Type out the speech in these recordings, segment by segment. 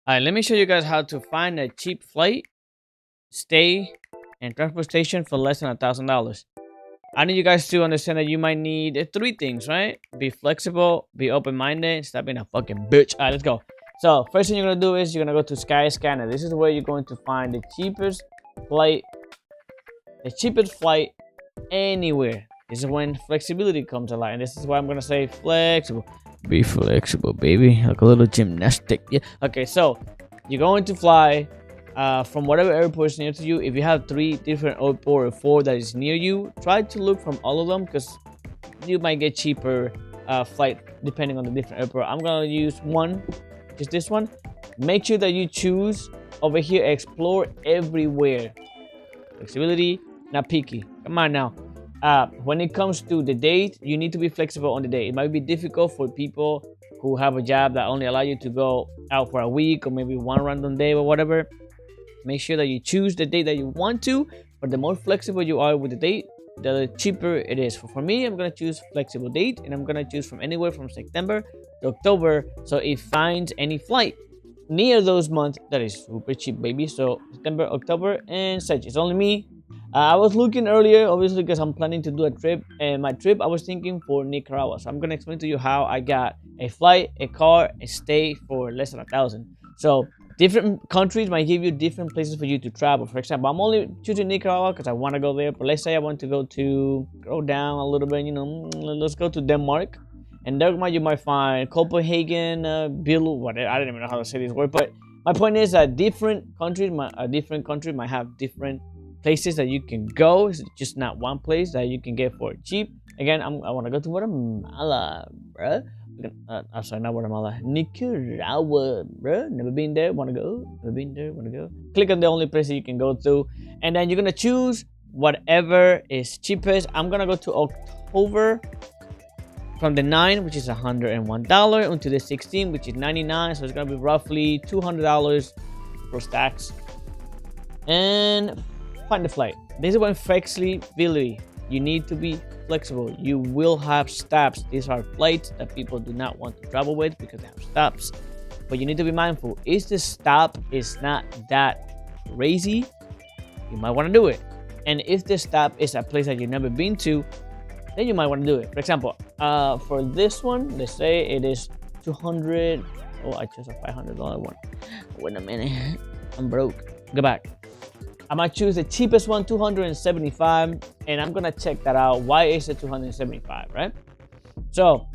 All right, let me show you guys how to find a cheap flight, stay, and transportation for less than $1,000. I need you guys to understand that you might need three things, right? Be flexible, be open-minded, stop being a fucking bitch. All right, let's go. So first thing you're gonna do is you're gonna go to Skyscanner. This is where you're going to find flight, the cheapest flight anywhere. This is when flexibility comes alive, and this is why I'm gonna say flexible. Be flexible, baby. Like a little gymnastic. Yeah. Okay, so you're going to fly from whatever airport is near to you. If you have three different airport or four that is near you, try to look from all of them because you might get cheaper flight depending on the different airport. I'm gonna use one, just this one. Make sure that you choose over here. Explore everywhere. Flexibility, not picky. Come on now. When it comes to the date, you need to be flexible on the date. It might be difficult for people who have a job that only allow you to go out for a week or maybe one random day or whatever. Make sure that you choose the date that you want to, but the more flexible you are with the date, the cheaper it is. For me, I'm gonna choose flexible date, and I'm gonna choose from anywhere from September to October, so it finds any flight near those months that is super cheap, baby. So September, October, and such. It's only me. I was looking earlier, obviously, because I'm planning to do a trip. And my trip, I was thinking for Nicaragua. So I'm gonna explain to you how I got a flight, a car, a stay for less than 1,000. So different countries might give you different places for you to travel. For example, I'm only choosing Nicaragua because I want to go there. But let's say I want to go down a little bit. Let's go to Denmark. And Denmark, you might find Copenhagen, Bill, whatever. I don't even know how to say this word. But my point is that different countries might have different places that you can go. It's just not one place that you can get for cheap. Again, I want to go to Guatemala, bruh. I'm sorry, not Guatemala. Nicaragua, bruh. Never been there. Want to go? Never been there. Want to go? Click on the only place that you can go to. And then you're going to choose whatever is cheapest. I'm going to go to October from the 9, which is $101, until the 16, which is 99. So it's going to be roughly $200 plus tax. And find the flight. This is when flexibility. You need to be flexible. You will have stops. These are flights that people do not want to travel with because they have stops. But you need to be mindful. If the stop is not that crazy, you might want to do it. And if the stop is a place that you've never been to, then you might want to do it. For example, for this one, let's say it is 200. Oh, I chose a $500 one. Wait a minute. I'm broke. Go back. I'm gonna choose the cheapest one, 275, and I'm gonna check that out. Why is it 275, right? So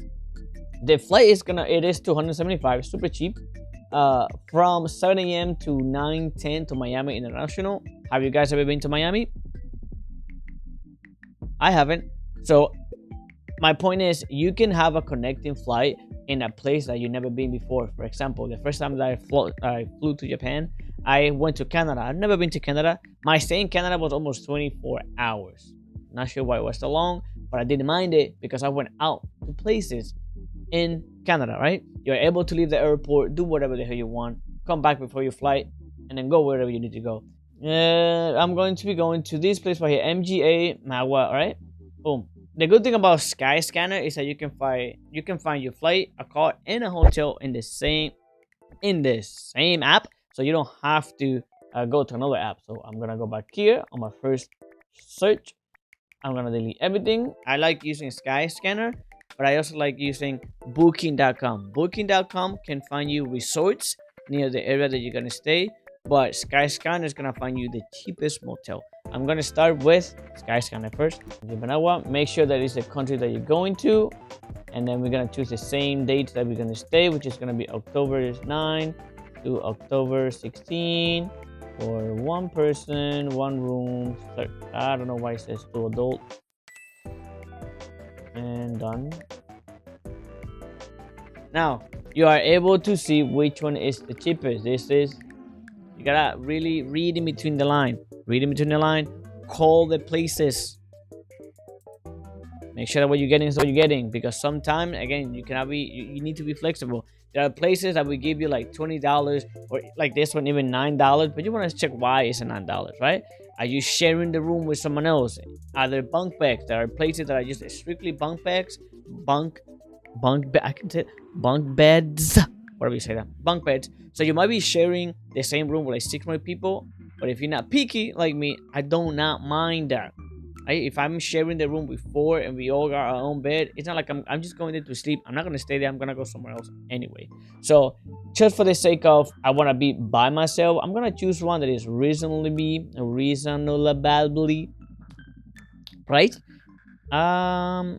the flight is it is 275, super cheap. From 7 a.m. to 9:10 to Miami International. Have you guys ever been to Miami? I haven't. So my point is, you can have a connecting flight in a place that you've never been before. For example, the first time that I flew to Japan, I went to Canada. I've never been to Canada. My stay in Canada was almost 24 hours. Not sure why it was so long, but I didn't mind it because I went out to places in Canada, right? You're able to leave the airport, do whatever the hell you want, come back before your flight, and then go wherever you need to go. I'm going to be going to this place right here, MGA Magua, right? Boom. The good thing about Skyscanner is that you can find your flight, a car, and a hotel in the same app. So you don't have to go to another app. So I'm gonna go back here on my first search. I'm gonna delete everything. I like using Skyscanner, but I also like using Booking.com. Booking.com can find you resorts near the area that you're gonna stay, but Skyscanner is gonna find you the cheapest motel. I'm gonna start with Skyscanner first. Make sure that it's the country that you're going to, and then we're gonna choose the same dates that we're gonna stay, which is gonna be October 9 to October 16 for one person, one room. I don't know why it says 2 adult. And done. Now you are able to see which one is the cheapest. You gotta really read in between the line. Call the places. Make sure that what you're getting is what you're getting, because sometimes, again, you need to be flexible. There are places that will give you like $20 or like this one even $9, but you want to check why it's $9, right? Are you sharing the room with someone else? Are there bunk beds? There are places that are just strictly bunk beds, bunk beds. whatever you say that, bunk beds. So you might be sharing the same room with like 6 more people. But if you're not picky like me, I do not mind that. If I'm sharing the room with 4 and we all got our own bed, it's not like I'm just going there to sleep. I'm not gonna stay there. I'm gonna go somewhere else anyway. So just for the sake of I want to be by myself, I'm gonna choose one that is reasonably right.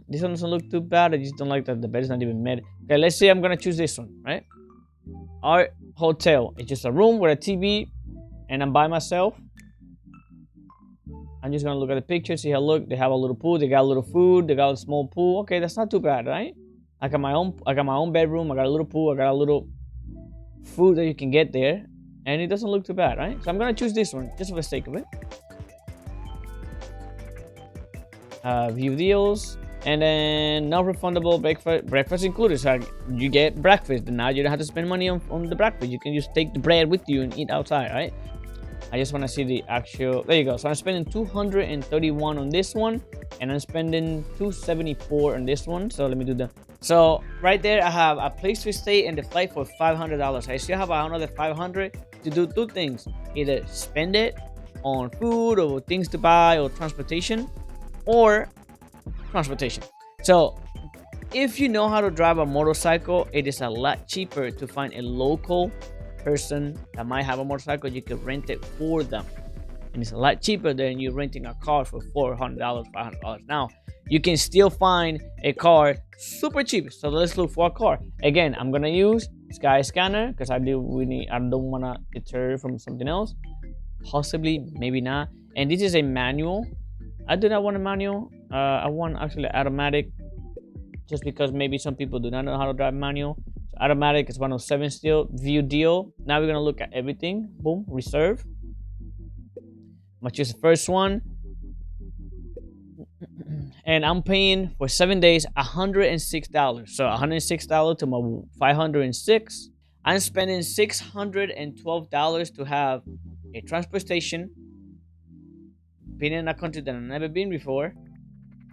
This one doesn't look too bad. I just don't like that the bed is not even made. Okay, let's say I'm gonna choose this one, right? Our hotel. It's just a room with a TV, and I'm by myself. I'm just gonna look at the picture, see how look. They have a little pool. They got a little food. They got a small pool. Okay, that's not too bad, right? I got my own bedroom. I got a little pool. I got a little food that you can get there, and it doesn't look too bad, right? So I'm gonna choose this one just for the sake of it. View deals, and then non-refundable breakfast included. So you get breakfast, and now you don't have to spend money on the breakfast. You can just take the bread with you and eat outside, right? I just want to see the actual. There you go. So I'm spending $231 on this one, and I'm spending $274 on this one. So let me do that. So right there, I have a place to stay and the flight for $500. I still have another $500 to do 2 things: either spend it on food or things to buy or transportation. So if you know how to drive a motorcycle, it is a lot cheaper to find a local person that might have a motorcycle. You can rent it for them, and it's a lot cheaper than you renting a car for $400, $500. Now you can still find a car super cheap. So let's look for a car. Again, I'm gonna use Skyscanner because I don't want to deter from something else, possibly, maybe not. And this is a manual. I do not want a manual. I want actually automatic, just because maybe some people do not know how to drive manual. So automatic is 107 still. View deal. Now we're gonna look at everything. Boom, reserve. I'm gonna choose the first one, and I'm paying for 7 days $106. So $106 to my 506. I'm spending $612 to have a transportation, being in a country that I've never been before,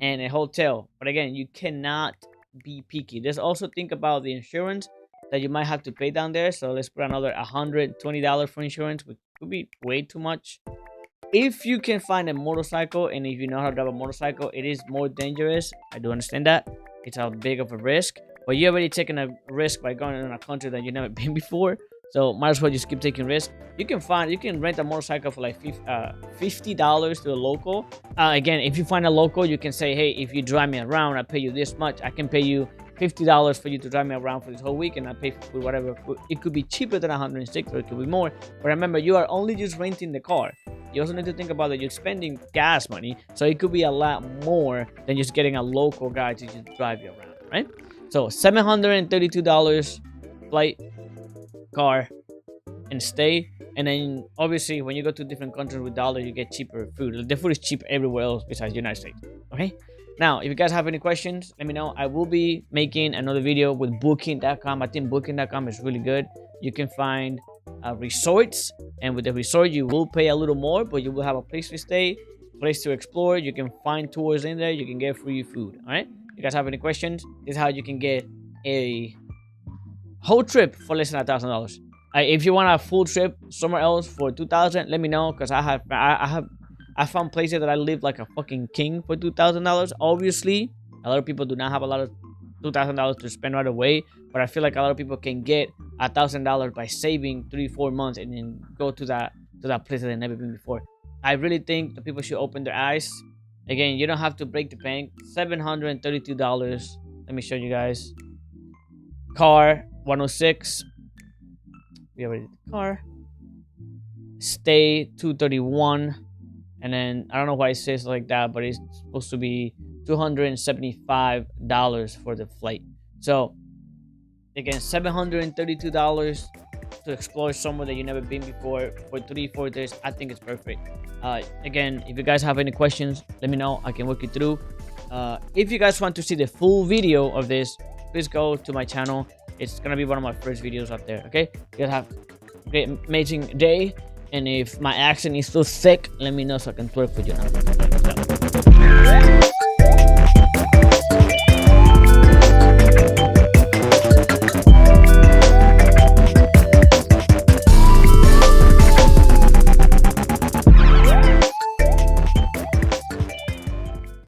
and a hotel. But again, you cannot be picky. There's also think about the insurance that you might have to pay down there. So let's put another $120 for insurance, which could be way too much. If you can find a motorcycle, and if you know how to drive a motorcycle, it is more dangerous. I do understand that. It's a big of a risk, but you're already taking a risk by going in a country that you've never been before. So might as well just keep taking risks. You can rent a motorcycle for like $50 to a local. Again, if you find a local, you can say, hey, if you drive me around, I pay you this much. I can pay you $50 for you to drive me around for this whole week, and I pay for whatever. It could be cheaper than 106, or it could be more. But remember, you are only just renting the car. You also need to think about that you're spending gas money, so it could be a lot more than just getting a local guy to just drive you around, right? So $732 flight, car, and stay. And then obviously when you go to different countries with dollars, you get cheaper food. The food is cheap everywhere else besides the United States. Okay, now if you guys have any questions, let me know. I will be making another video with booking.com. I think booking.com is really good. You can find resorts, and with the resort you will pay a little more, but you will have a place to stay, place to explore. You can find tours in there. You can get free food. All right, you guys have any questions, this is how you can get a whole trip for less than $1,000. If you want a full trip somewhere else for $2,000, let me know, because I found places that I live like a fucking king for $2,000. Obviously, a lot of people do not have a lot of $2,000 to spend right away, but I feel like a lot of people can get $1,000 by saving 3-4 months and then go to that place that they've never been before. I really think that people should open their eyes. Again, you don't have to break the bank. $732. Let me show you guys. Car 106. We already did the car. Stay 231. And then I don't know why it says like that, but it's supposed to be $275 for the flight. So again, $732 to explore somewhere that you've never been before for 3-4 days. I think it's perfect. Again, if you guys have any questions, let me know. I can walk you through. If you guys want to see the full video of this, please go to my channel. It's gonna be one of my first videos up there. Okay, you guys have a great, amazing day. And if my accent is too thick, let me know so I can twerk for you now.